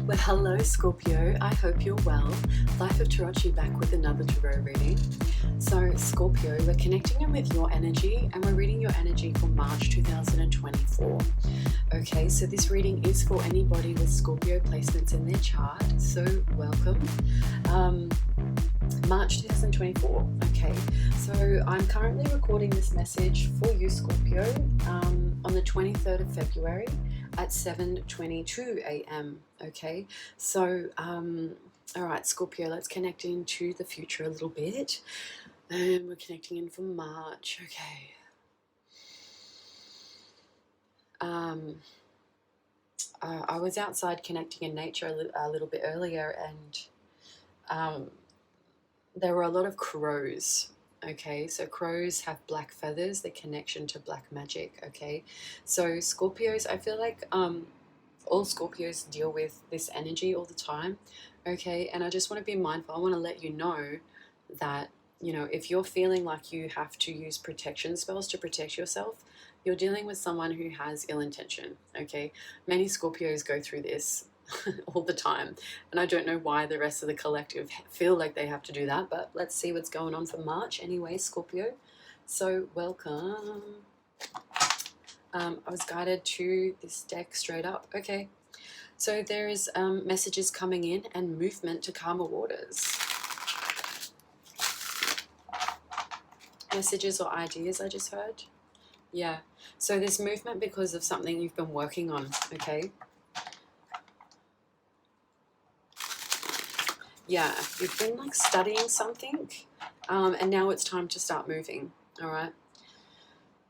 Well, hello Scorpio, I hope you're well. Life of Tarocchi back with another tarot reading. So Scorpio, we're connecting in with your energy and we're reading your energy for March 2024. Okay, so this reading is for anybody with Scorpio placements in their chart, so welcome. March 2024. Okay, so I'm currently recording this message for you Scorpio on the 23rd of February at 7:22 a.m. Okay, so all right Scorpio, let's connect into the future a little bit, and we're connecting in for March. Okay. I was outside connecting in nature a little bit earlier, and there were a lot of crows. Okay, so crows have black feathers, their connection to black magic. Okay, so Scorpios, I feel like all Scorpios deal with this energy all the time. Okay, and I just want to be mindful. I want to let you know that, you know, if you're feeling like you have to use protection spells to protect yourself, you're dealing with someone who has ill intention. Okay, many Scorpios go through this all the time, and I don't know why the rest of the collective feel like they have to do that, but let's see what's going on for March anyway, Scorpio. So welcome. I was guided to this deck straight up. Okay, so there is messages coming in and movement to calmer waters. Messages or ideas I just heard. Yeah, so there's movement because of something you've been working on. Okay. Yeah, you've been like studying something, and now it's time to start moving. All right.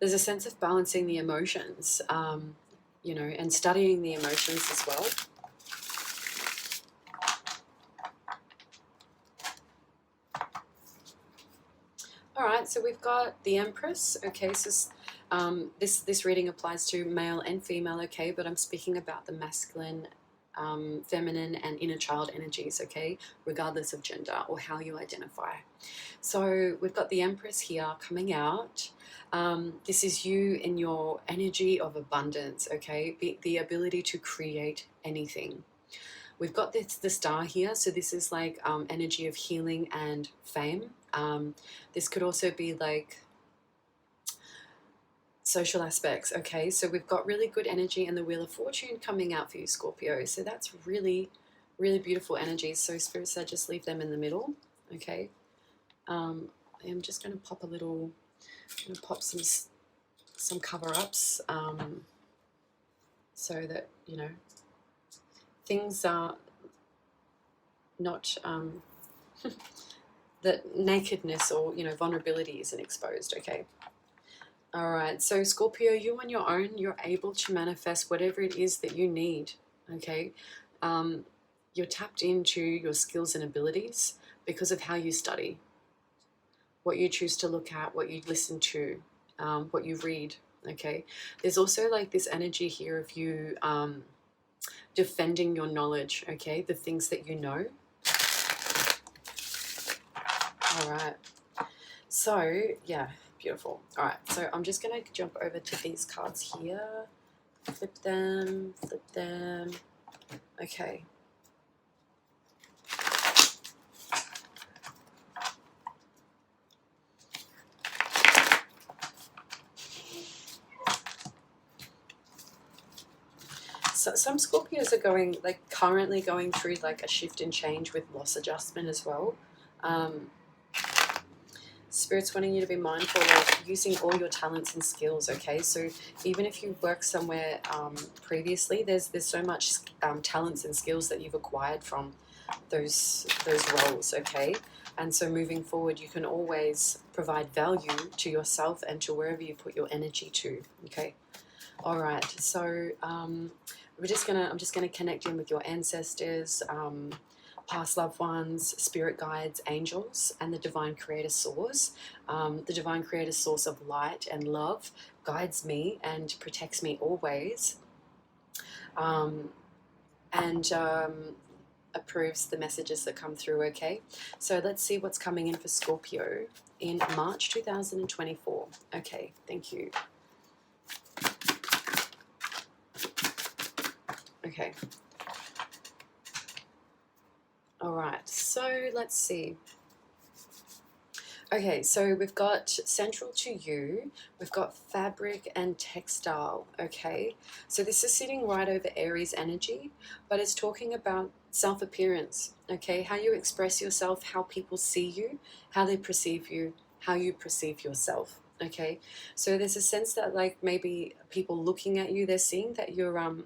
There's a sense of balancing the emotions, you know, and studying the emotions as well. All right, so we've got the Empress. Okay, so this reading applies to male and female. Okay, but I'm speaking about the masculine, feminine and inner child energies, okay, regardless of gender or how you identify. So we've got the Empress here coming out. This is you in your energy of abundance, okay, the ability to create anything. We've got the star here, so this is like energy of healing and fame. This could also be like social aspects. Okay, so we've got really good energy and the Wheel of Fortune coming out for you Scorpio, so that's really beautiful energies. So Spirit said just leave them in the middle. Okay, I'm just going to pop pop some cover-ups, so that, you know, things are not that nakedness or, you know, vulnerability isn't exposed. Okay. All right, so Scorpio, you on your own, you're able to manifest whatever it is that you need, okay? You're tapped into your skills and abilities because of how you study, what you choose to look at, what you listen to, what you read, okay? There's also like this energy here of you defending your knowledge, okay? The things that you know. All right, so yeah. Beautiful. All right, so I'm just going to jump over to these cards here. Flip them, flip them. Okay. So some Scorpios are currently going through like a shift and change with loss adjustment as well. Spirit's wanting you to be mindful of using all your talents and skills, okay? So even if you worked somewhere previously, there's so much talents and skills that you've acquired from those roles, okay? And so moving forward, you can always provide value to yourself and to wherever you put your energy to, okay? All right, so I'm just gonna connect in with your ancestors, past loved ones, spirit guides, angels, and the divine creator source. The divine creator source of light and love guides me and protects me always, and approves the messages that come through, okay? So let's see what's coming in for Scorpio in March 2024. Okay, thank you. Okay. All right, so let's see. Okay, so we've got central to you, we've got fabric and textile, okay? So this is sitting right over Aries energy, but it's talking about self-appearance, okay? How you express yourself, how people see you, how they perceive you, how you perceive yourself, okay? So there's a sense that like maybe people looking at you, they're seeing that you've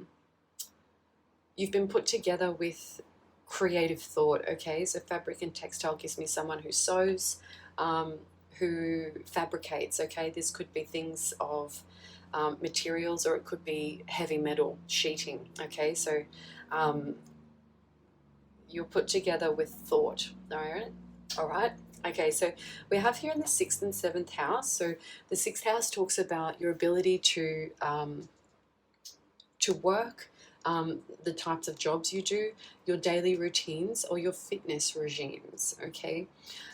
been put together with creative thought, okay? So fabric and textile gives me someone who sews, um, who fabricates, okay? This could be things of materials, or it could be heavy metal sheeting, okay? So you're put together with thought, all right? All right. Okay, so we have here in the 6th and 7th house. So the 6th house talks about your ability to work, the types of jobs you do, your daily routines, or your fitness regimes, okay?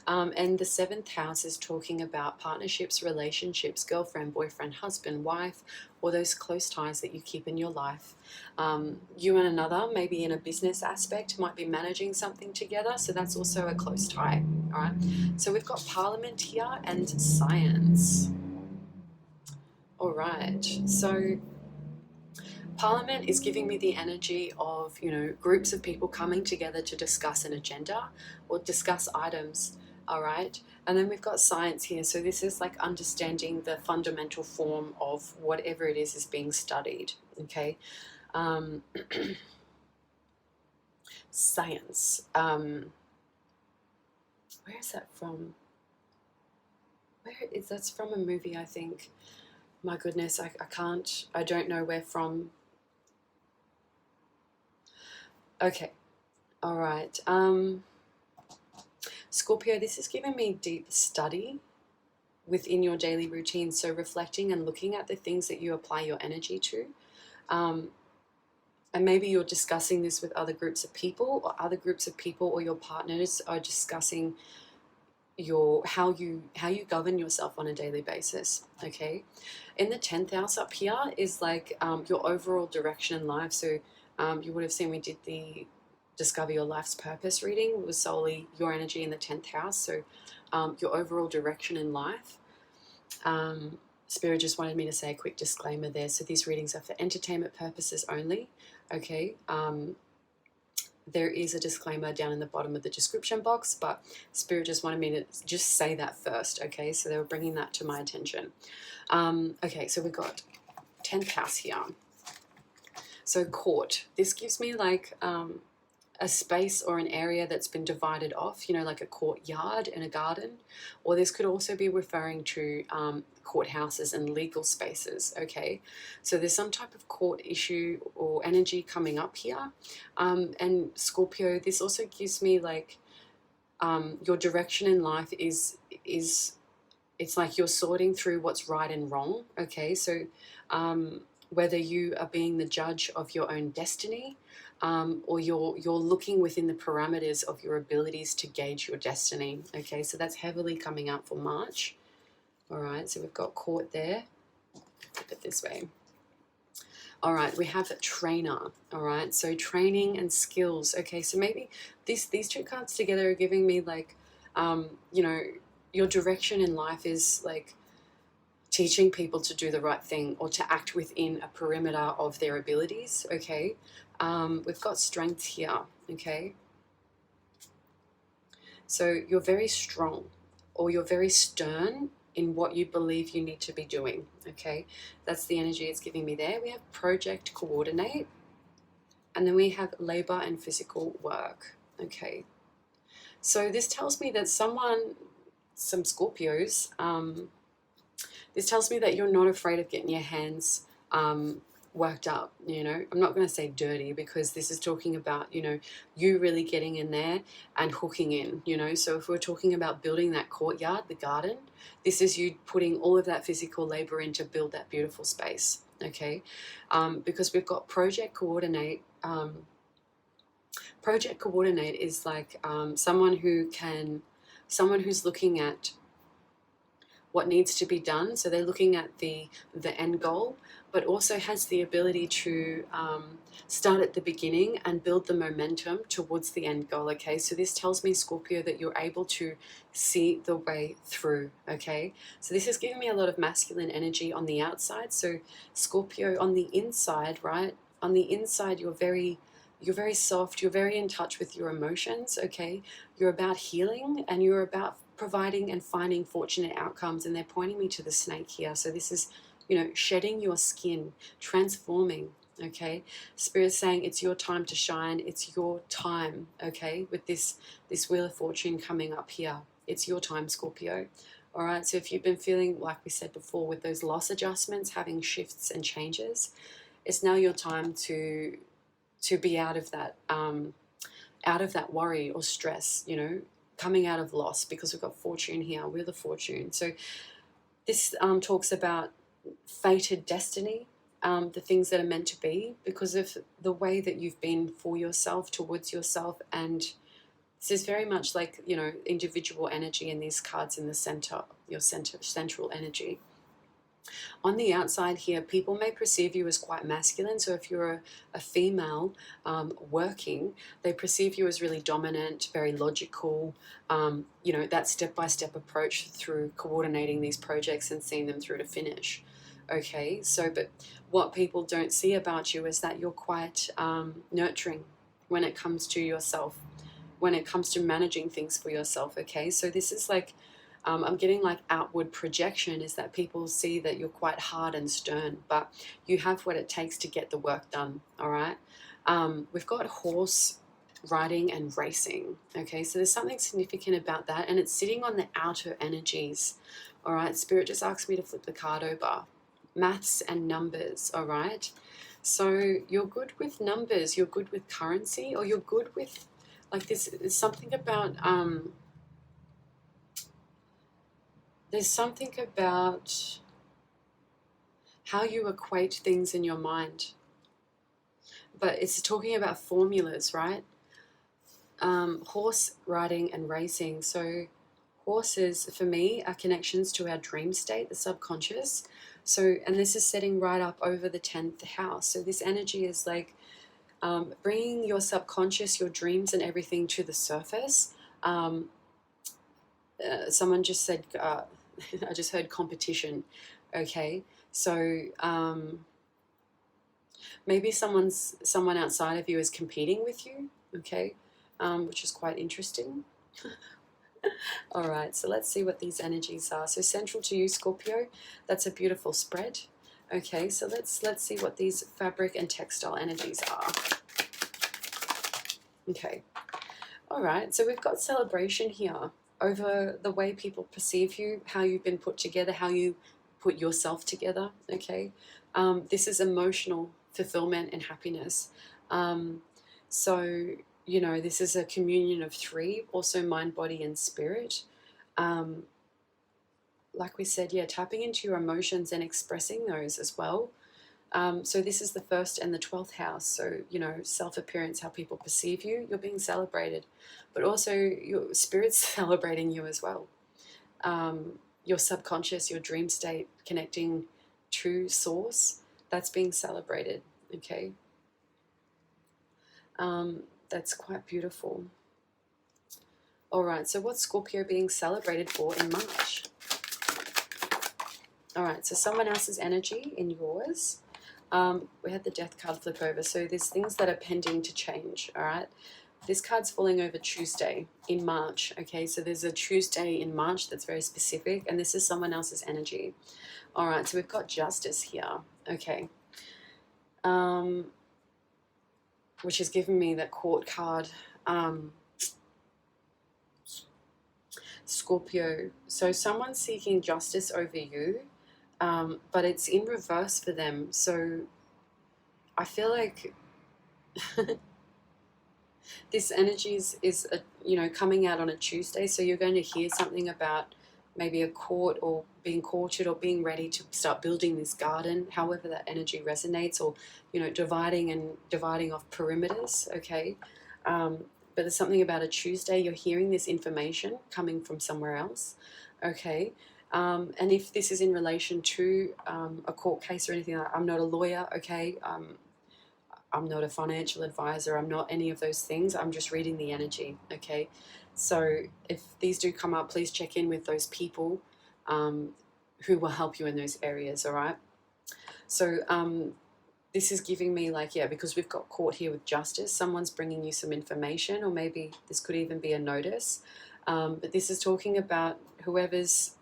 And the 7th house is talking about partnerships, relationships, girlfriend, boyfriend, husband, wife, or those close ties that you keep in your life. You and another, maybe in a business aspect, might be managing something together, so that's also a close tie, all right? So we've got Parliament here and Science. All right, so Parliament is giving me the energy of, groups of people coming together to discuss an agenda or discuss items, all right? And then we've got Science here. So this is like understanding the fundamental form of whatever it is being studied, okay? Science. Where is that from? That's from a movie, I think. My goodness, I don't know where from. Okay, all right. Scorpio, this is giving me deep study within your daily routine. So reflecting and looking at the things that you apply your energy to. And maybe you're discussing this with other groups of people, or your partners are discussing how you govern yourself on a daily basis, okay? In the 10th house up here is like your overall direction in life. So you would have seen we did the Discover Your Life's Purpose reading. It was solely your energy in the 10th house. So your overall direction in life. Spirit just wanted me to say a quick disclaimer there. So these readings are for entertainment purposes only, okay? There is a disclaimer down in the bottom of the description box, but Spirit just wanted me to just say that first, okay? So they were bringing that to my attention. Okay, so we've got 10th house here. So court. This gives me like a space or an area that's been divided off, like a courtyard and a garden. Or this could also be referring to courthouses and legal spaces, okay? So there's some type of court issue or energy coming up here. And Scorpio, this also gives me like your direction in life is it's like you're sorting through what's right and wrong, okay? So whether you are being the judge of your own destiny, or you're looking within the parameters of your abilities to gauge your destiny, okay? So that's heavily coming up for March. All right, so we've got court there. Flip it this way. All right, we have a trainer. All right, so training and skills. Okay, so maybe these two cards together are giving me like, your direction in life is like teaching people to do the right thing or to act within a perimeter of their abilities, okay? We've got strength here, okay? So you're very strong, or you're very stern in what you believe you need to be doing, okay? That's the energy it's giving me there. We have project coordinate, and then we have labor and physical work, okay? So this tells me that some Scorpios, this tells me that you're not afraid of getting your hands worked up, I'm not going to say dirty, because this is talking about, you really getting in there and hooking in, So if we're talking about building that courtyard, the garden, this is you putting all of that physical labor in to build that beautiful space, okay? Because we've got project coordinate. Project coordinate is like someone who's looking at what needs to be done. So they're looking at the end goal, but also has the ability to start at the beginning and build the momentum towards the end goal. Okay, so this tells me, Scorpio, that you're able to see the way through. Okay, so this is giving me a lot of masculine energy on the outside. So Scorpio, on the inside, right? On the inside, you're very soft, you're very in touch with your emotions. Okay, you're about healing, and you're about providing and finding fortunate outcomes. And they're pointing me to the snake here. So this is, you know, shedding your skin, transforming. Okay, Spirit's saying it's your time to shine, it's your time. Okay, with this Wheel of Fortune coming up here, it's your time, Scorpio. All right, so if you've been feeling, like we said before, with those loss adjustments, having shifts and changes, it's now your time to be out of that worry or stress, you know, coming out of loss, because we've got Fortune here, Wheel of Fortune. So this talks about fated destiny, the things that are meant to be, because of the way that you've been for yourself, towards yourself. And this is very much like, you know, individual energy in these cards in the center, your central energy. On the outside here, people may perceive you as quite masculine. So if you're a female working, they perceive you as really dominant, very logical, you know, that step-by-step approach through coordinating these projects and seeing them through to finish. Okay, so but what people don't see about you is that you're quite nurturing when it comes to yourself, when it comes to managing things for yourself. Okay, so this is like, I'm getting like outward projection, is that people see that you're quite hard and stern, but you have what it takes to get the work done. All right, we've got horse riding and racing. Okay, so there's something significant about that, and it's sitting on the outer energies. All right, Spirit just asked me to flip the card over. Maths and numbers. All right, so you're good with numbers, you're good with currency, or you're good with, like, this is something about there's something about how you equate things in your mind. But it's talking about formulas, right? Horse riding and racing. So horses, for me, are connections to our dream state, the subconscious. So, and this is setting right up over the 10th house. So this energy is like bringing your subconscious, your dreams and everything to the surface. Someone just said, I just heard competition. Okay, so maybe someone outside of you is competing with you. Okay, which is quite interesting. All right, so let's see what these energies are. So central to you, Scorpio, that's a beautiful spread. Okay, so let's see what these fabric and textile energies are. Okay, all right, so we've got celebration here over the way people perceive you, how you've been put together, how you put yourself together. Okay, this is emotional fulfillment and happiness. So, you know, this is a communion of three, also mind, body, and spirit. Like we said, yeah, tapping into your emotions and expressing those as well. So this is the 1st and the 12th house. So, you know, self-appearance, how people perceive you, you're being celebrated. But also your spirit's celebrating you as well. Your subconscious, your dream state, connecting to source, that's being celebrated. Okay. That's quite beautiful. All right, so what's Scorpio being celebrated for in March? All right, so someone else's energy in yours. We had the Death card flip over, so there's things that are pending to change. All right, this card's falling over Tuesday in March. Okay, so there's a Tuesday in March that's very specific, and this is someone else's energy. All right, so we've got Justice here. Okay, which has given me that Court card. Scorpio, so someone's seeking justice over you, but it's in reverse for them. So I feel like this energy is you know, coming out on a Tuesday, so you're going to hear something about maybe a court or being courted or being ready to start building this garden, however that energy resonates, or, you know, dividing off perimeters. Okay, but there's something about a Tuesday, you're hearing this information coming from somewhere else. Okay, And if this is in relation to a court case or anything like that, I'm not a lawyer, okay? I'm not a financial advisor. I'm not any of those things. I'm just reading the energy, okay? So if these do come up, please check in with those people who will help you in those areas, all right? So this is giving me like, yeah, because we've got court here with justice, someone's bringing you some information, or maybe this could even be a notice. But this is talking about whoever's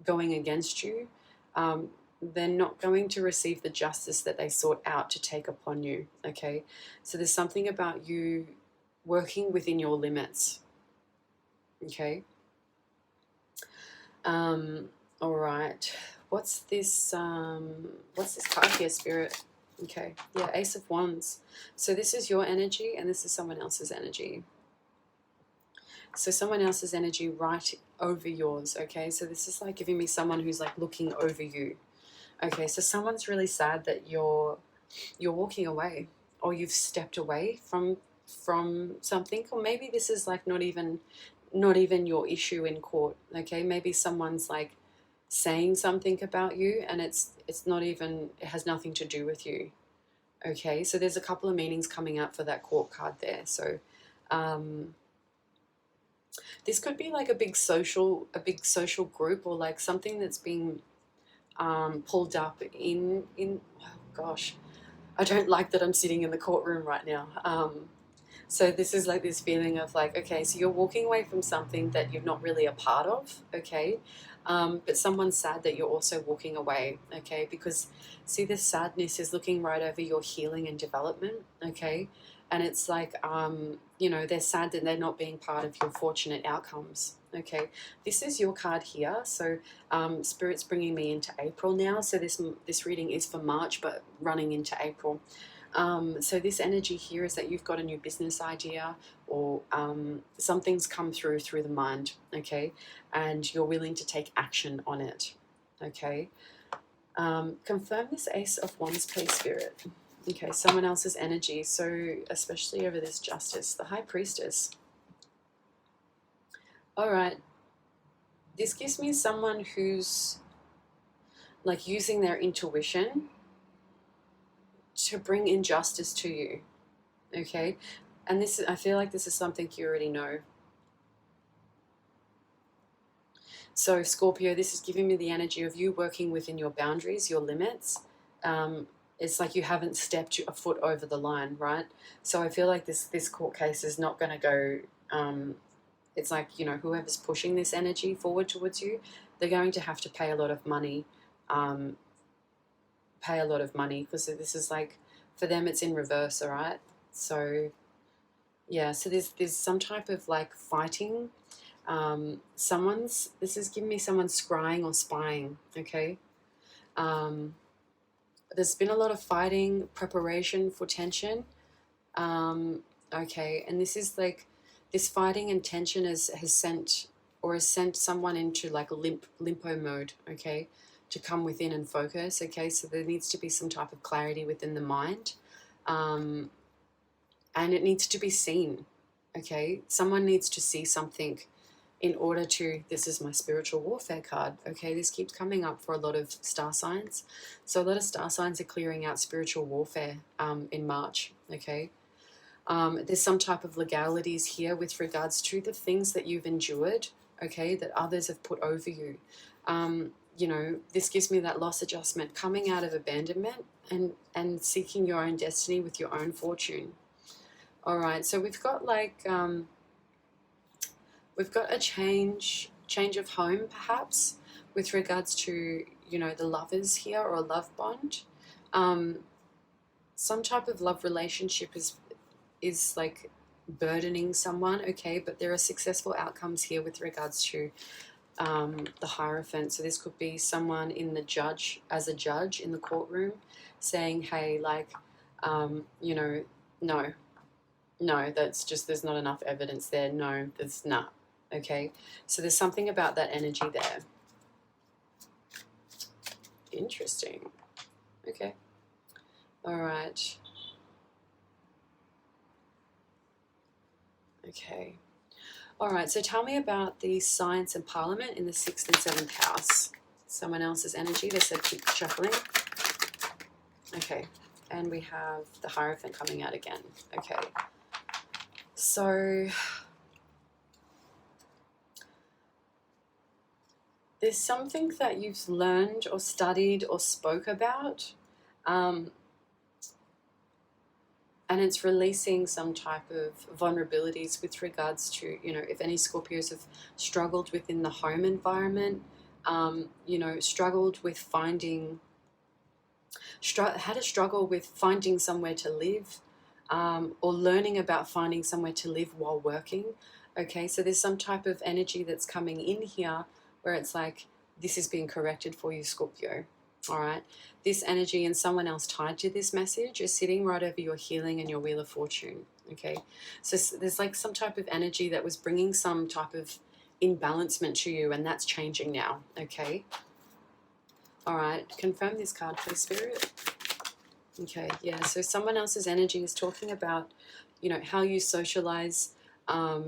going against you, they're not going to receive the justice that they sought out to take upon you, okay? So there's something about you working within your limits, okay? All right. What's this card here, Spirit? Okay, yeah, Ace of Wands. So this is your energy and this is someone else's energy. So someone else's energy right over yours, okay? So this is like giving me someone who's like looking over you. Okay, so someone's really sad that you're walking away, or you've stepped away from something, or maybe this is like not even your issue in court, okay? Maybe someone's like saying something about you and it's not even, it has nothing to do with you. Okay, so there's a couple of meanings coming out for that court card there. So this could be like a big social group, or like something that's being pulled up in oh gosh, I don't like that I'm sitting in the courtroom right now. So this is like this feeling of like, okay, so you're walking away from something that you're not really a part of, okay? But someone's sad that you're also walking away, okay? Because see, this sadness is looking right over your healing and development, okay? And it's like, you know, they're sad that they're not being part of your fortunate outcomes, okay? This is your card here. So Spirit's bringing me into April now. So this reading is for March, but running into April. So this energy here is that you've got a new business idea, or something's come through the mind, okay? And you're willing to take action on it, okay? Confirm this Ace of Wands, please, Spirit. Okay, someone else's energy, so especially over this justice, the High Priestess. All right, this gives me someone who's like using their intuition to bring injustice to you, okay? And this, I feel like this is something you already know. So Scorpio, this is giving me the energy of you working within your boundaries, your limits. It's like you haven't stepped a foot over the line, right? So I feel like this court case is not going to go, it's like, you know, whoever's pushing this energy forward towards you, they're going to have to pay a lot of money, because this is like, for them it's in reverse, all right? So yeah, so there's some type of like fighting. This is giving me someone scrying or spying, okay? There's been a lot of fighting, preparation for tension, okay? And this is like, this fighting and tension has sent someone into like a limpo mode, okay? To come within and focus, okay? So there needs to be some type of clarity within the mind, and it needs to be seen, okay? Someone needs to see something in order to, this is my spiritual warfare card, okay? This keeps coming up for a lot of star signs. So a lot of star signs are clearing out spiritual warfare in March, okay? There's some type of legalities here with regards to the things that you've endured, okay, that others have put over you. You know, this gives me that loss adjustment, coming out of abandonment and seeking your own destiny with your own fortune. All right, so we've got like, we've got a change of home, perhaps, with regards to, you know, the lovers here, or a love bond. Some type of love relationship is like burdening someone, okay, but there are successful outcomes here with regards to the Hierophant. So this could be someone in as a judge in the courtroom saying, hey, like, you know, no, that's just, there's not enough evidence there. No, there's not. Okay, so there's something about that energy there. Interesting. Okay. All right. Okay. All right, so tell me about the science and parliament in the 6th and 7th house. Someone else's energy. They said keep shuffling. Okay, and we have the Hierophant coming out again. Okay, so there's something that you've learned or studied or spoke about, and it's releasing some type of vulnerabilities with regards to, you know, if any Scorpios have struggled within the home environment, you know, struggled with finding, had a struggle with finding somewhere to live, or learning about finding somewhere to live while working. Okay, so there's some type of energy that's coming in here where it's like, this is being corrected for you, Scorpio. All right, this energy and someone else tied to this message is sitting right over your healing and your Wheel of Fortune. Okay, so there's like some type of energy that was bringing some type of imbalancement to you, and that's changing now. Okay, all right, confirm this card, please, Spirit. Okay, yeah, so someone else's energy is talking about, you know, how you socialize,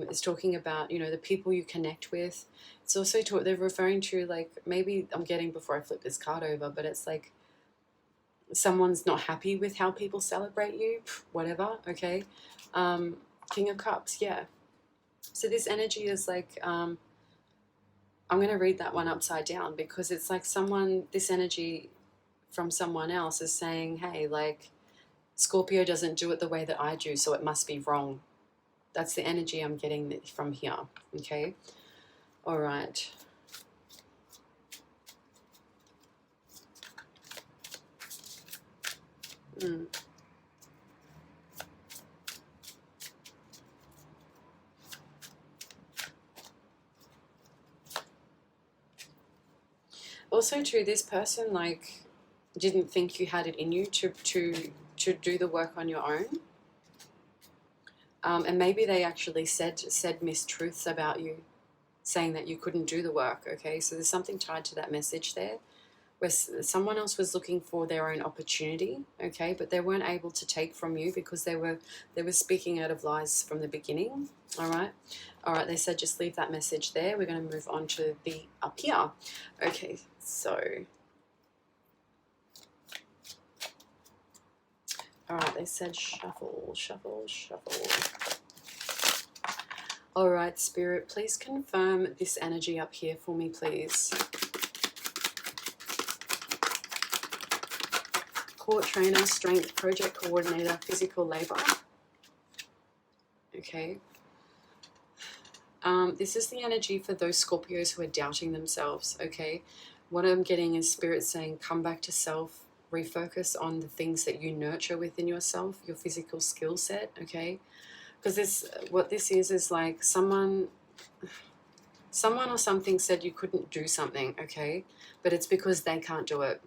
is talking about, you know, the people you connect with. It's also, they're referring to, like, maybe I'm getting before I flip this card over, but it's like someone's not happy with how people celebrate you, whatever, okay? King of Cups, yeah. So this energy is like, I'm going to read that one upside down because it's like someone, this energy from someone else is saying, hey, like, Scorpio doesn't do it the way that I do, so it must be wrong. That's the energy I'm getting from here, okay? All right. Also, too, this person, like, didn't think you had it in you to do the work on your own. And maybe they actually said mistruths about you, saying that you couldn't do the work, okay? So there's something tied to that message there, where someone else was looking for their own opportunity, okay, but they weren't able to take from you because they were speaking out of lies from the beginning. All right, they said just leave that message there. We're going to move on to the up here. Okay, so all right, they said shuffle, shuffle, shuffle. All right, Spirit, please confirm this energy up here for me, please. Court trainer, strength, project coordinator, physical labor. Okay. This is the energy for those Scorpios who are doubting themselves, okay? What I'm getting is Spirit saying, come back to self, refocus on the things that you nurture within yourself, your physical skill set, okay? Because what this is like someone or something said you couldn't do something, okay? But it's because they can't do it.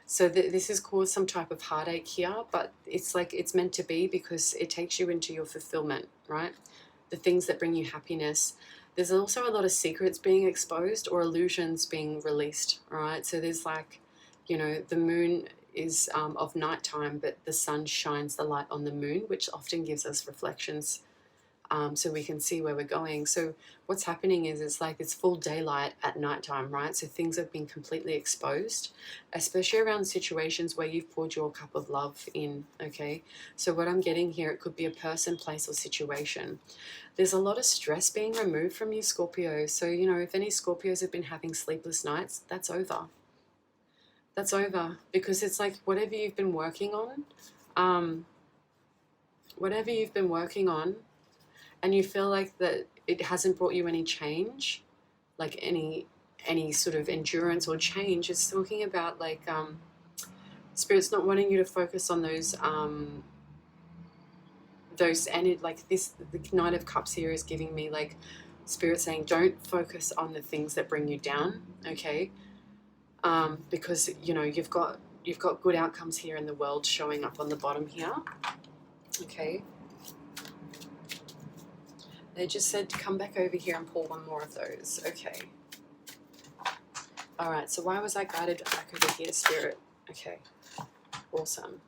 So this has caused some type of heartache here, but it's like it's meant to be because it takes you into your fulfillment, right? The things that bring you happiness. There's also a lot of secrets being exposed or illusions being released, all right? So there's like, you know, the moon is of nighttime, but the sun shines the light on the moon, which often gives us reflections, so we can see where we're going. So what's happening is it's like it's full daylight at nighttime, right? So things have been completely exposed, especially around situations where you've poured your cup of love in, okay? So what I'm getting here, it could be a person, place, or situation. There's a lot of stress being removed from you, Scorpio. So, you know, if any Scorpios have been having sleepless nights, that's over. That's over, because it's like whatever you've been working on, and you feel like that it hasn't brought you any change, like any sort of endurance or change, it's talking about like Spirit's not wanting you to focus on those and it, like this, the Knight of Cups here is giving me like Spirit saying don't focus on the things that bring you down, okay? Because you know you've got good outcomes here in the world showing up on the bottom here, okay? They just said to come back over here and pull one more of those. Okay. All right, so why was I guided back over here, Spirit? Okay, awesome.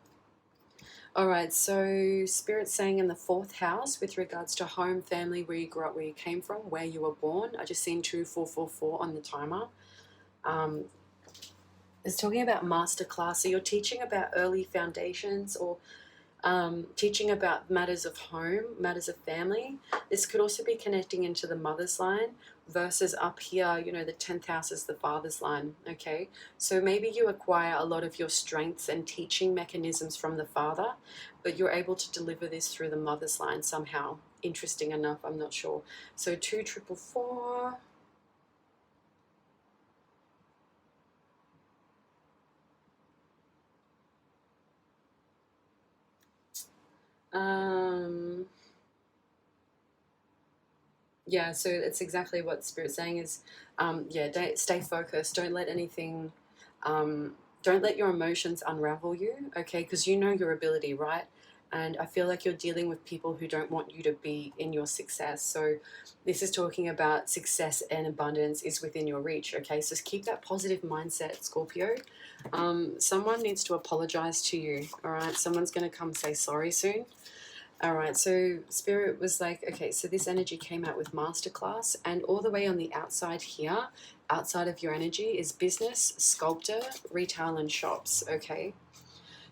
All right, so Spirit's saying in the 4th house with regards to home, family, where you grew up, where you came from, where you were born. I just seen 2444 on the timer. It's talking about masterclass. So you're teaching about early foundations, or teaching about matters of home, matters of family. This could also be connecting into the mother's line versus up here, you know, the 10th house is the father's line, okay? So maybe you acquire a lot of your strengths and teaching mechanisms from the father, but you're able to deliver this through the mother's line somehow. Interesting enough, I'm not sure. So 2444. Yeah, so it's exactly what Spirit's saying is, stay focused. Don't let anything, don't let your emotions unravel you, okay? Because you know your ability, right? And I feel like you're dealing with people who don't want you to be in your success. So this is talking about success and abundance is within your reach, okay? So keep that positive mindset, Scorpio. Someone needs to apologize to you, all right? Someone's going to come say sorry soon. All right, so Spirit was like, okay, so this energy came out with masterclass, and all the way on the outside here, outside of your energy, is business, sculptor, retail, and shops, okay?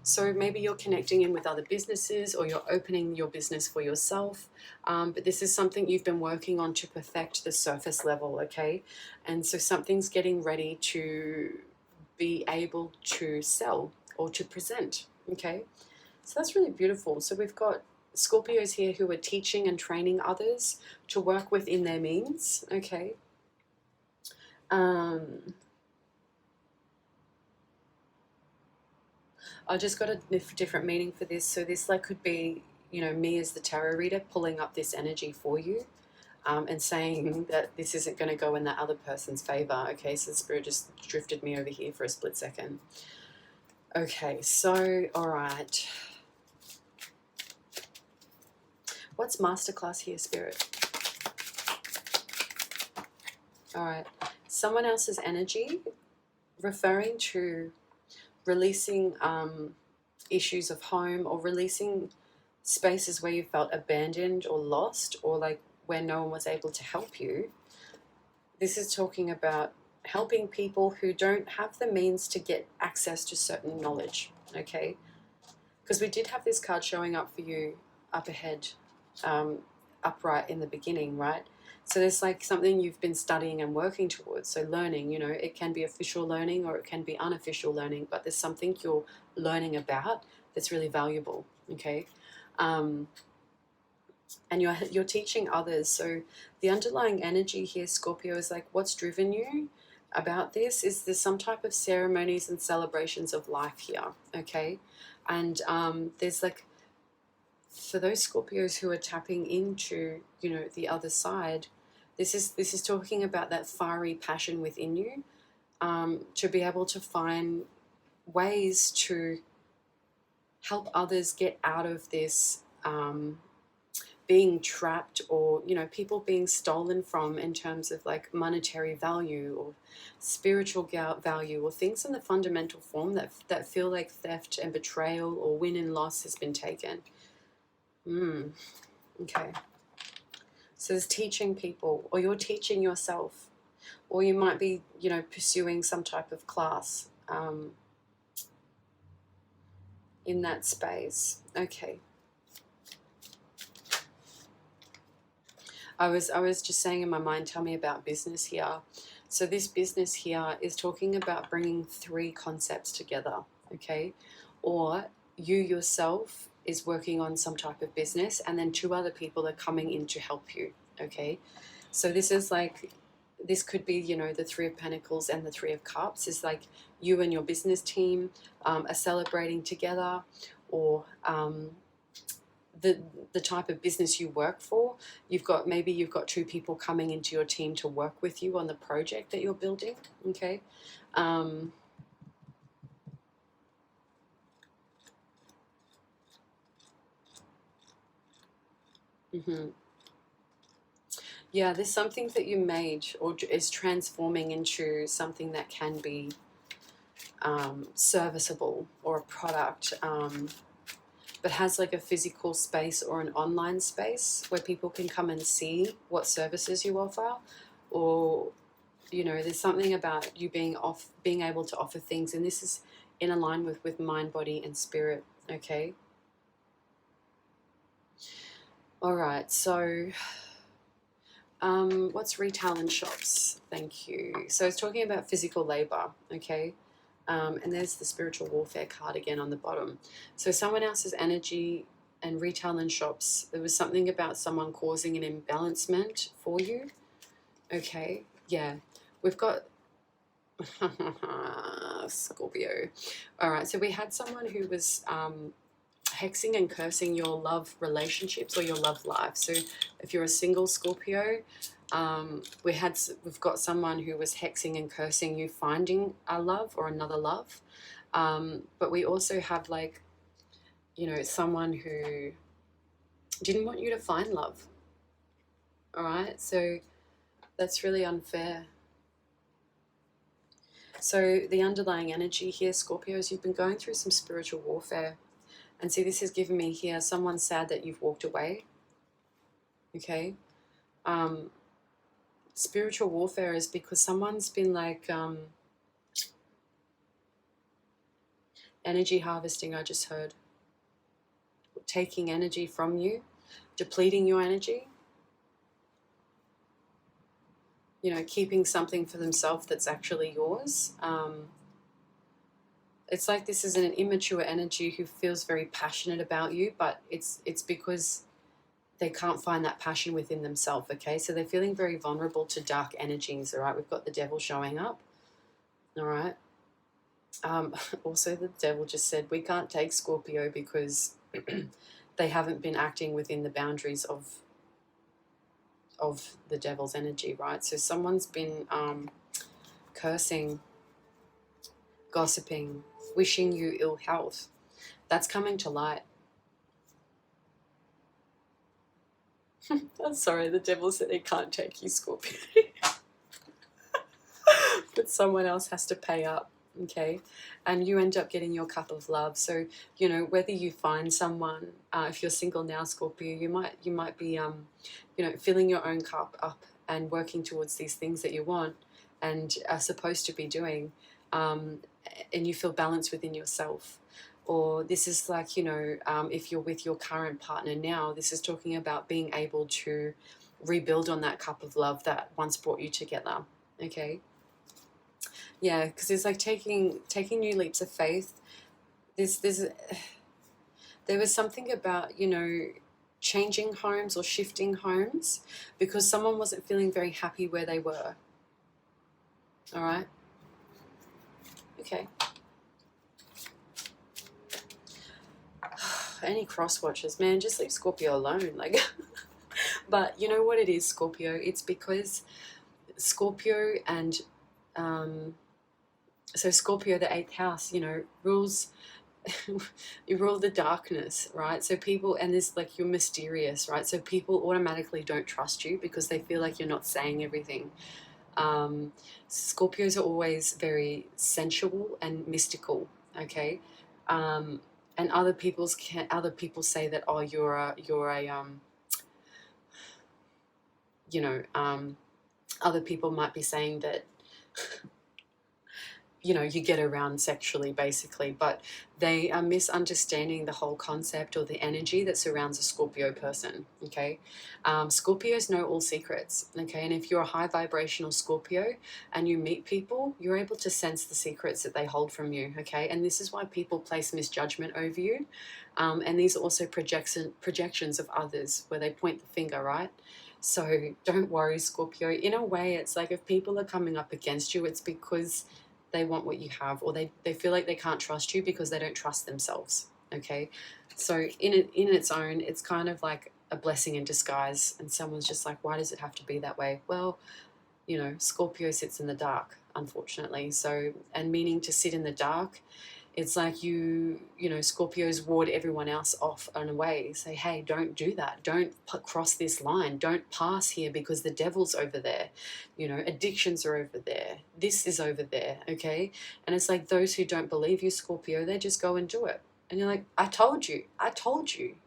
So maybe you're connecting in with other businesses, or you're opening your business for yourself, but this is something you've been working on to perfect the surface level, okay? And so something's getting ready to be able to sell or to present, okay? So that's really beautiful. So we've got Scorpios here who are teaching and training others to work within their means, okay? I just got a different meaning for this. So this like could be, you know, me as the tarot reader pulling up this energy for you, and saying that this isn't going to go in that other person's favor, okay? So the Spirit just drifted me over here for a split second. Okay, so, all right. What's masterclass here, Spirit? All right. Someone else's energy referring to releasing issues of home, or releasing spaces where you felt abandoned or lost, or like where no one was able to help you. This is talking about helping people who don't have the means to get access to certain knowledge, okay? Because we did have this card showing up for you up ahead, upright in the beginning, right? So there's like something you've been studying and working towards. So learning, you know, it can be official learning or it can be unofficial learning, but there's something you're learning about that's really valuable, okay? And you're teaching others. So the underlying energy here, Scorpio, is like what's driven you about this is there's some type of ceremonies and celebrations of life here, okay? And there's like, for those Scorpios who are tapping into, you know, the other side, this is talking about that fiery passion within you, to be able to find ways to help others get out of this, being trapped, or, you know, people being stolen from in terms of like monetary value or spiritual value, or things in the fundamental form that feel like theft and betrayal or win and loss has been taken. Okay. So there's teaching people, or you're teaching yourself, or you might be, you know, pursuing some type of class in that space. Okay. I was just saying in my mind, tell me about business here. So this business here is talking about bringing 3 concepts together, okay? Or you yourself is working on some type of business, and then 2 other people are coming in to help you, okay? So this is like, this could be, you know, the 3 of Pentacles and the 3 of Cups is like you and your business team are celebrating together, or the type of business you work for. Maybe you've got 2 people coming into your team to work with you on the project that you're building, okay? Yeah, there's something that you made or is transforming into something that can be serviceable, or a product. but has like a physical space or an online space where people can come and see what services you offer, or there's something about you being able to offer things, and this is in alignment with mind, body, and spirit. Okay. All right. So, what's retail and shops? Thank you. So it's talking about physical labor. Okay. And there's the spiritual warfare card again on the bottom. So someone else's energy and retail and shops. There was something about someone causing an imbalancement for you. Okay. Yeah. We've got Scorpio. All right. So we had someone who was hexing and cursing your love relationships or your love life. So if you're a single Scorpio, we've got someone who was hexing and cursing you finding a love or another love. But we also have like, someone who didn't want you to find love. All right. So that's really unfair. So the underlying energy here, Scorpios, you've been going through some spiritual warfare. And see, this has given me here someone sad that you've walked away. Okay. Spiritual warfare is because someone's been like energy harvesting, I just heard. Taking energy from you, depleting your energy. Keeping something for themselves that's actually yours. It's like this is an immature energy who feels very passionate about you, but it's because they can't find that passion within themselves, okay? So they're feeling very vulnerable to dark energies, all right? We've got the devil showing up, all right? Also, the devil just said, we can't take Scorpio because they haven't been acting within the boundaries of the devil's energy, right? So someone's been cursing, gossiping, wishing you ill health. That's coming to light. I'm sorry, the devil said he can't take you, Scorpio. But someone else has to pay up, okay? And you end up getting your cup of love. So, whether you find someone, if you're single now, Scorpio, you might be, filling your own cup up and working towards these things that you want and are supposed to be doing, and you feel balanced within yourself. Or this is like, if you're with your current partner now, this is talking about being able to rebuild on that cup of love that once brought you together, okay? Yeah, because it's like taking new leaps of faith. There was something about, changing homes or shifting homes because someone wasn't feeling very happy where they were. All right? Okay. Any cross watchers, man, just leave Scorpio alone. Like, but you know what it is, Scorpio? It's because Scorpio and so Scorpio, the 8th house, rules. You rule the darkness, right? So people, and this, like, you're mysterious, right? So people automatically don't trust you because they feel like you're not saying everything. Scorpios are always very sensual and mystical, okay? And other people say that, oh, you're a other people might be saying that you get around sexually, basically, but they are misunderstanding the whole concept or the energy that surrounds a Scorpio person, okay? Scorpios know all secrets, okay? And if you're a high vibrational Scorpio and you meet people, you're able to sense the secrets that they hold from you, okay? And this is why people place misjudgment over you. And these are also projections of others where they point the finger, right? So don't worry, Scorpio. In a way, it's like if people are coming up against you, it's because they want what you have, or they feel like they can't trust you because they don't trust themselves, okay? So in its own, it's kind of like a blessing in disguise, and someone's just like, why does it have to be that way? Well, Scorpio sits in the dark, unfortunately. So, and meaning to sit in the dark, it's like Scorpios ward everyone else off and away. Say, hey, don't do that. Don't cross this line. Don't pass here because the devil's over there. Addictions are over there. This is over there, okay? And it's like those who don't believe you, Scorpio, they just go and do it, And you're like, I told you,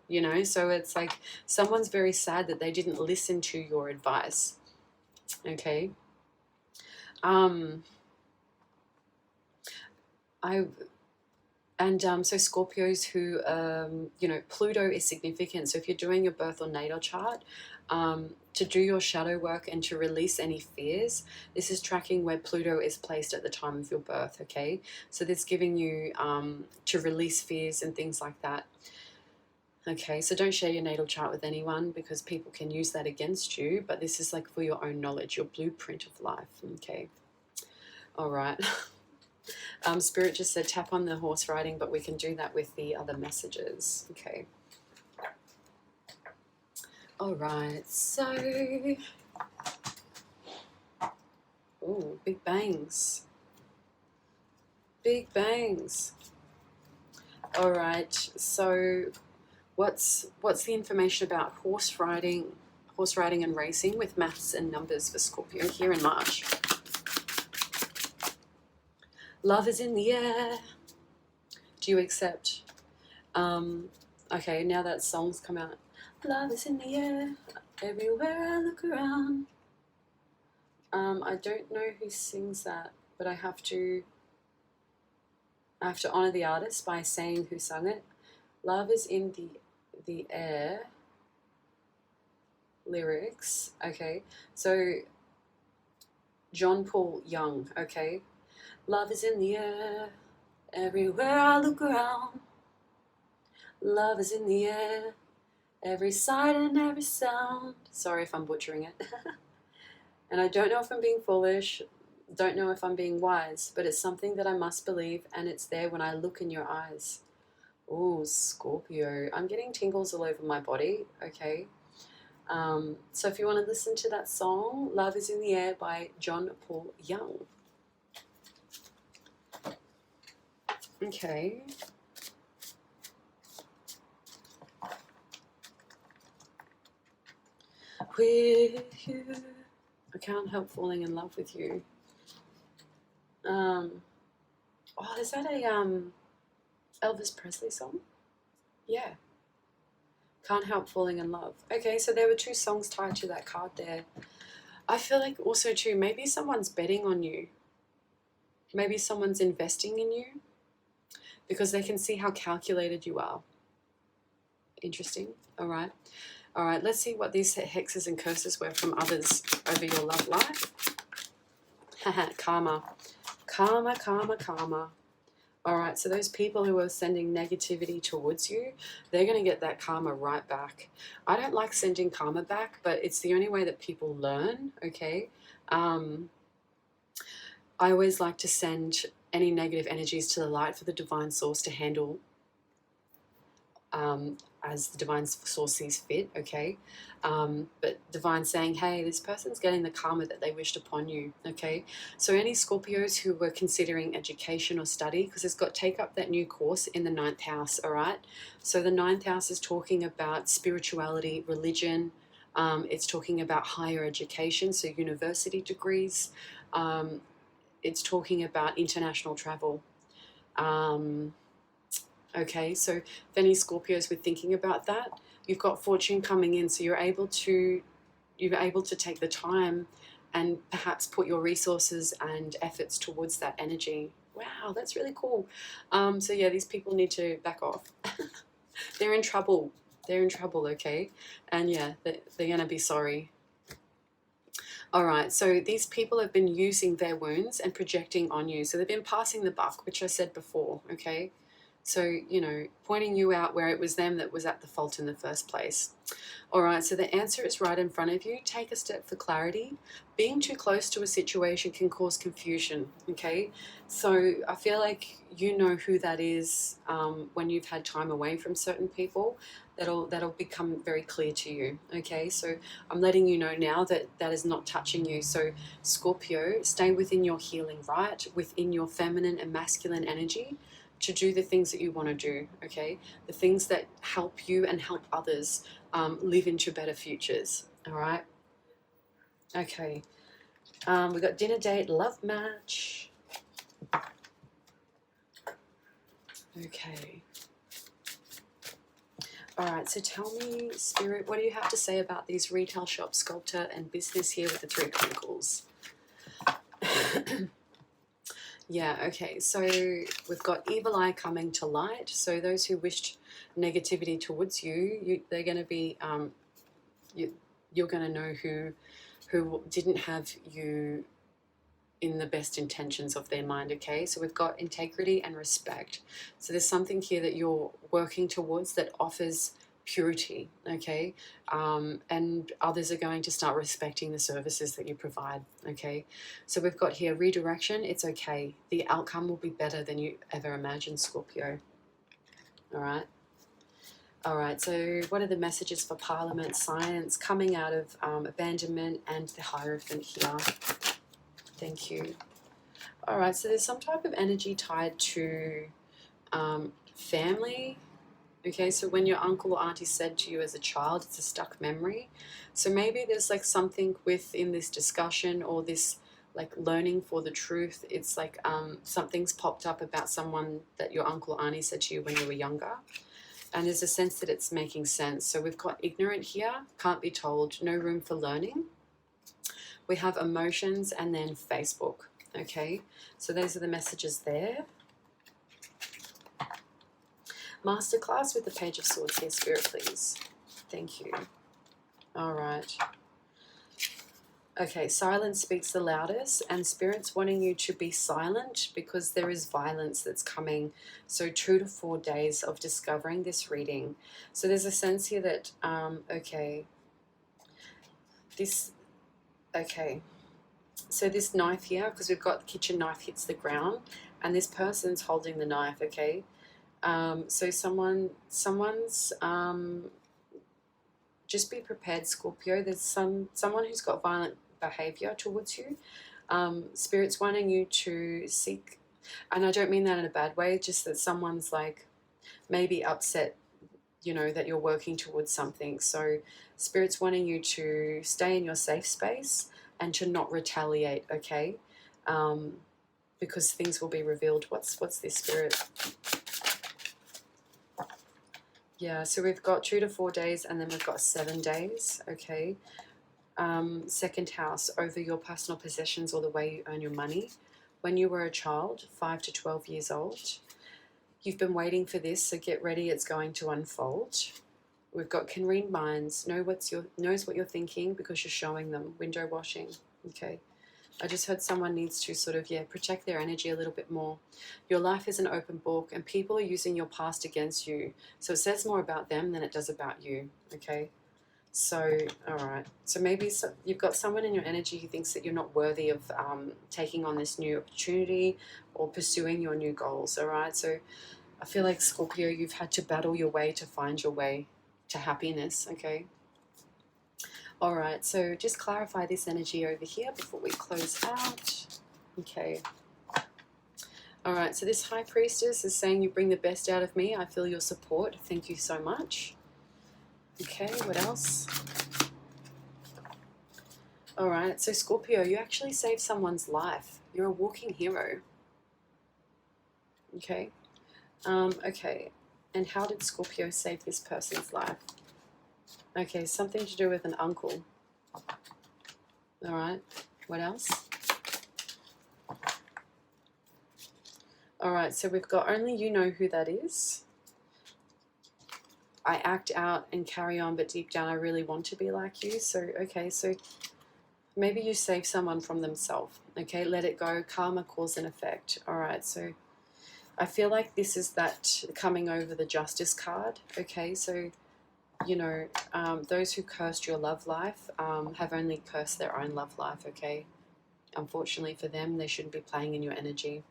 you know? So it's like someone's very sad that they didn't listen to your advice, okay? So Scorpios who, you know, Pluto is significant. So if you're doing your birth or natal chart, to do your shadow work and to release any fears, this is tracking where Pluto is placed at the time of your birth, okay? So this is giving you to release fears and things like that. Okay, so don't share your natal chart with anyone because people can use that against you, but this is like for your own knowledge, your blueprint of life, okay? All right. Spirit just said tap on the horse riding, but we can do that with the other messages. Okay. All right. So, oh, big bangs. Big bangs. All right. So, what's the information about horse riding and racing with maths and numbers for Scorpio here in March? Love is in the air. Do you accept? Okay, now that song's come out. Love is in the air, everywhere I look around. I don't know who sings that, but I have to honor the artist by saying who sung it. Love is in the air. Lyrics. Okay, so John Paul Young. Okay, love is in the air, everywhere I look around. Love is in the air, every sight and every sound. Sorry if I'm butchering it. And I don't know if I'm being foolish, don't know if I'm being wise, but it's something that I must believe, and it's there when I look in your eyes. Ooh, Scorpio. I'm getting tingles all over my body, okay? So if you want to listen to that song, Love is in the Air by John Paul Young. Okay. With you, I can't help falling in love with you. Oh, is that a Elvis Presley song? Yeah. Can't help falling in love. Okay, so there were two songs tied to that card there. I feel like also too, maybe someone's betting on you. Maybe someone's investing in you because they can see how calculated you are. Interesting. All right. All right, let's see what these hexes and curses were from others over your love life. Karma. Karma, karma, karma. All right, so those people who are sending negativity towards you, they're going to get that karma right back. I don't like sending karma back, but it's the only way that people learn, okay? I always like to send any negative energies to the light for the divine source to handle as the divine source sees fit, okay? But divine saying, hey, this person's getting the karma that they wished upon you, okay? So any Scorpios who were considering education or study, because it's got take up that new course in the 9th house, all right? So the 9th house is talking about spirituality, religion. It's talking about higher education, so university degrees. It's talking about international travel. Okay, so if any Scorpios were thinking about that, you've got fortune coming in, so you're able to take the time and perhaps put your resources and efforts towards that energy. Wow, that's really cool. So yeah, these people need to back off. They're in trouble. They're in trouble, okay? And yeah, they're going to be sorry. All right, so these people have been using their wounds and projecting on you. So they've been passing the buck, which I said before, okay? So, you know, pointing you out where it was them that was at the fault in the first place. All right, so the answer is right in front of you. Take a step for clarity. Being too close to a situation can cause confusion, okay? So I feel like you know who that is when you've had time away from certain people. That'll become very clear to you, okay? So I'm letting you know now that that is not touching you. So Scorpio, stay within your healing, right? Within your feminine and masculine energy, to do the things that you want to do, okay? The things that help you and help others live into better futures, all right? Okay. We got dinner date, love match. Okay. All right, so tell me, Spirit, what do you have to say about these retail shop, sculptor, and business here with the 3 Pentacles? Yeah, okay, so we've got evil eye coming to light. So those who wished negativity towards you, they're going to be, you're going to know who didn't have you in the best intentions of their mind, okay? So we've got integrity and respect. So there's something here that you're working towards that offers purity, okay? And others are going to start respecting the services that you provide, okay? So we've got here redirection. It's okay. The outcome will be better than you ever imagined, Scorpio. All right? All right, so what are the messages for Parliament, science, coming out of abandonment, and the Hierophant here? Thank you. All right, so there's some type of energy tied to family. Okay, so when your uncle or auntie said to you as a child, it's a stuck memory. So maybe there's like something within this discussion or this like learning for the truth. It's like something's popped up about someone that your uncle or auntie said to you when you were younger. And there's a sense that it's making sense. So we've got ignorant here, can't be told, no room for learning. We have emotions and then Facebook, okay? So those are the messages there. Masterclass with the Page of Swords here, Spirit, please. Thank you. All right. Okay, silence speaks the loudest, and Spirit's wanting you to be silent because there is violence that's coming. So 2 to 4 days of discovering this reading. So there's a sense here that, okay, so this knife here, because we've got the kitchen knife hits the ground, and this person's holding the knife, okay? So someone's just be prepared, Scorpio. There's someone who's got violent behavior towards you. Spirit's wanting you to seek, and I don't mean that in a bad way, just that someone's like maybe upset, you know, that you're working towards something. So Spirit's wanting you to stay in your safe space and to not retaliate, okay? Because things will be revealed. What's this, Spirit? Yeah, so we've got 2 to 4 days, and then we've got 7 days, okay? Second house, over your personal possessions or the way you earn your money. When you were a child, 5 to 12 years old, you've been waiting for this, so get ready, it's going to unfold. We've got can read minds, knows what you're thinking because you're showing them. Window washing, okay? I just heard someone needs to sort of, protect their energy a little bit more. Your life is an open book, and people are using your past against you. So it says more about them than it does about you, okay? So, all right. So maybe you've got someone in your energy who thinks that you're not worthy of taking on this new opportunity or pursuing your new goals, all right? So I feel like, Scorpio, you've had to battle your way to find your way to happiness, okay? All right, so just clarify this energy over here before we close out. Okay. All right, so this High Priestess is saying you bring the best out of me. I feel your support. Thank you so much. Okay, what else? All right, so Scorpio, you actually saved someone's life. You're a walking hero. Okay. Okay, and how did Scorpio save this person's life? Okay, something to do with an uncle. All right, what else? All right, so we've got only you know who that is. I act out and carry on, but deep down I really want to be like you. So, okay, so maybe you save someone from themselves. Okay, let it go. Karma, cause and effect. All right, so I feel like this is that coming over the Justice card. Okay, so, you know, those who cursed your love life have only cursed their own love life, okay? Unfortunately for them, they shouldn't be playing in your energy.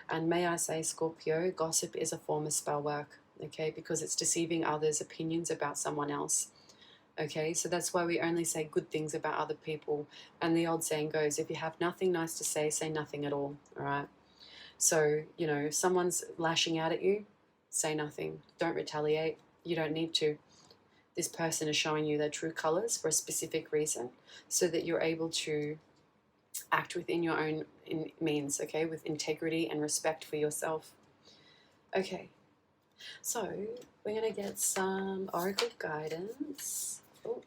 And may I say, Scorpio, gossip is a form of spell work, okay? Because it's deceiving others' opinions about someone else, okay? So that's why we only say good things about other people. And the old saying goes, if you have nothing nice to say nothing at all, all right? So, you know, if someone's lashing out at you, say nothing. Don't retaliate. You don't need to. This person is showing you their true colors for a specific reason so that you're able to act within your own means, okay, with integrity and respect for yourself. Okay, So we're going to get some oracle guidance. Oh,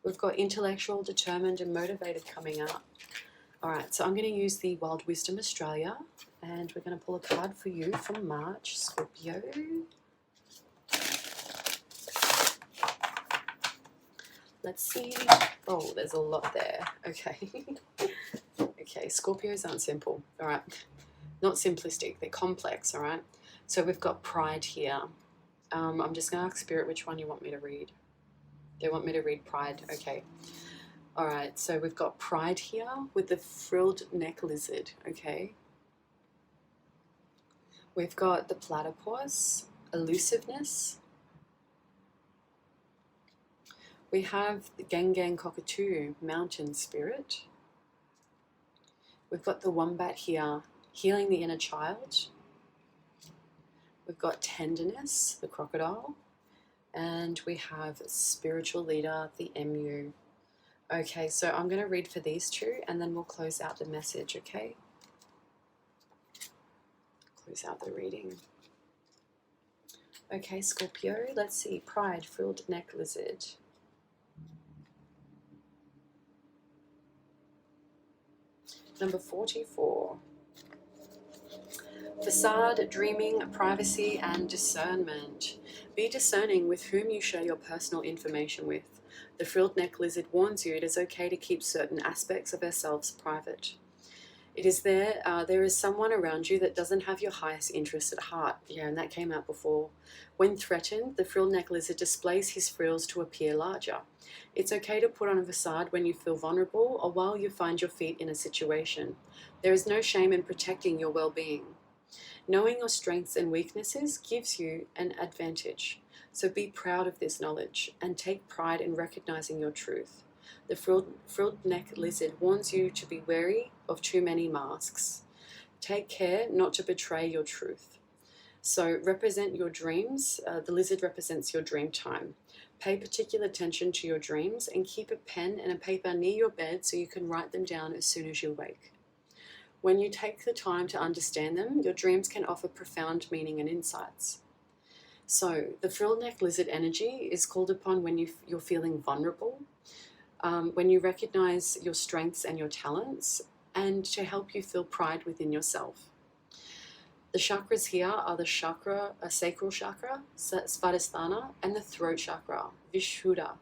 we've got intellectual, determined, and motivated coming up. All right, so I'm going to use the Wild Wisdom Australia, and we're going to pull a card for you from March, Scorpio. Let's see. Oh, there's a lot there. Okay. Okay, Scorpios aren't simple. All right. Not simplistic. They're complex. All right. So we've got pride here. I'm just going to ask Spirit which one you want me to read. They want me to read pride. Okay. All right. So we've got pride here with the frilled neck lizard. Okay. We've got the platypus, elusiveness. We have the Gangang Cockatoo, mountain spirit. We've got the wombat here, healing the inner child. We've got tenderness, the crocodile. And we have spiritual leader, the emu. Okay, so I'm going to read for these two and then we'll close out the message, okay? Close out the reading. Okay, Scorpio, let's see. Pride, frilled neck lizard. Number 44. Facade, dreaming, privacy, and discernment. Be discerning with whom you share your personal information with. The frilled neck lizard warns you it is okay to keep certain aspects of ourselves private. It is there is someone around you that doesn't have your highest interest at heart. Yeah, and that came out before. When threatened, the frilled neck lizard displays his frills to appear larger. It's okay to put on a facade when you feel vulnerable or while you find your feet in a situation. There is no shame in protecting your well-being. Knowing your strengths and weaknesses gives you an advantage. So be proud of this knowledge and take pride in recognizing your truth. The frilled neck lizard warns you to be wary of too many masks. Take care not to betray your truth. So represent your dreams. The lizard represents your dream time. Pay particular attention to your dreams and keep a pen and a paper near your bed so you can write them down as soon as you wake. When you take the time to understand them, your dreams can offer profound meaning and insights. So the frilled neck lizard energy is called upon when you're feeling vulnerable, when you recognize your strengths and your talents, and to help you feel pride within yourself. The chakras here are the sacral chakra, Svadhisthana, and the throat chakra, Vishuddha.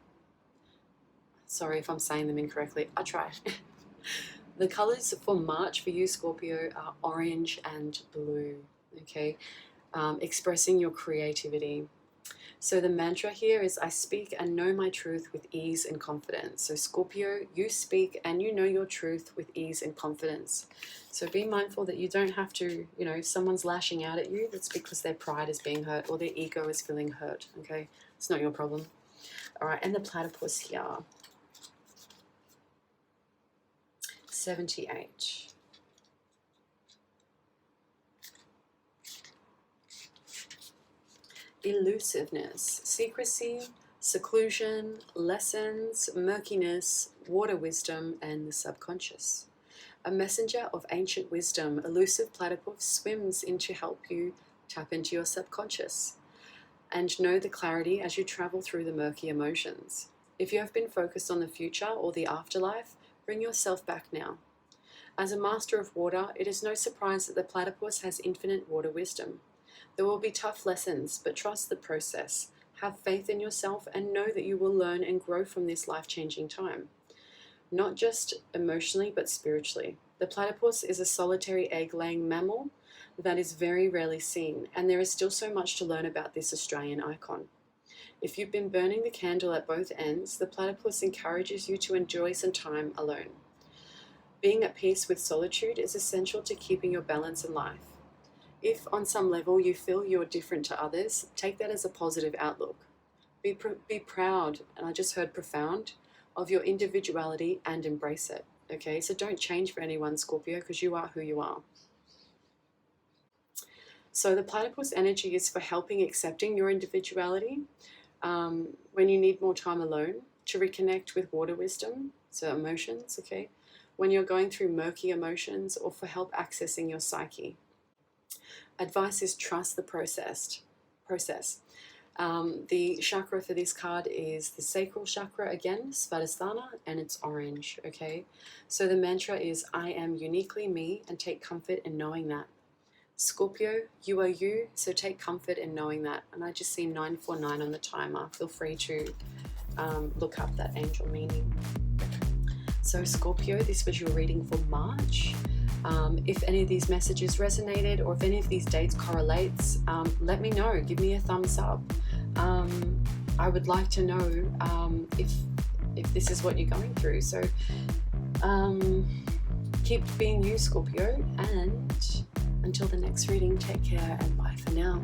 Sorry if I'm saying them incorrectly. I try. The colors for March for you, Scorpio, are orange and blue. Okay, expressing your creativity. So the mantra here is, I speak and know my truth with ease and confidence. So Scorpio, you speak and you know your truth with ease and confidence. So be mindful that you don't have to, if someone's lashing out at you, that's because their pride is being hurt or their ego is feeling hurt, okay? It's not your problem. All right, and the platypus here. 78. Elusiveness, secrecy, seclusion, lessons, murkiness, water wisdom, and the subconscious. A messenger of ancient wisdom, elusive platypus swims in to help you tap into your subconscious and know the clarity as you travel through the murky emotions. If you have been focused on the future or the afterlife, bring yourself back now. As a master of water, it is no surprise that the platypus has infinite water wisdom. There will be tough lessons, but trust the process. Have faith in yourself and know that you will learn and grow from this life-changing time. Not just emotionally, but spiritually. The platypus is a solitary egg-laying mammal that is very rarely seen, and there is still so much to learn about this Australian icon. If you've been burning the candle at both ends, the platypus encourages you to enjoy some time alone. Being at peace with solitude is essential to keeping your balance in life. If on some level you feel you're different to others, take that as a positive outlook. Be proud, and I just heard profound, of your individuality and embrace it. Okay, so don't change for anyone, Scorpio, because you are who you are. So the platypus energy is for helping accepting your individuality when you need more time alone, to reconnect with water wisdom, so emotions, okay, when you're going through murky emotions, or for help accessing your psyche. Advice is trust the process. process. The chakra for this card is the sacral chakra again, Svadhisthana, and it's orange, okay? So the mantra is, I am uniquely me, and take comfort in knowing that. Scorpio, you are you, so take comfort in knowing that. And I just see 949 on the timer. Feel free to look up that angel meaning. So Scorpio, this was your reading for March. If any of these messages resonated, or if any of these dates correlates, let me know. Give me a thumbs up. I would like to know if this is what you're going through. So keep being you, Scorpio, and until the next reading, take care and bye for now.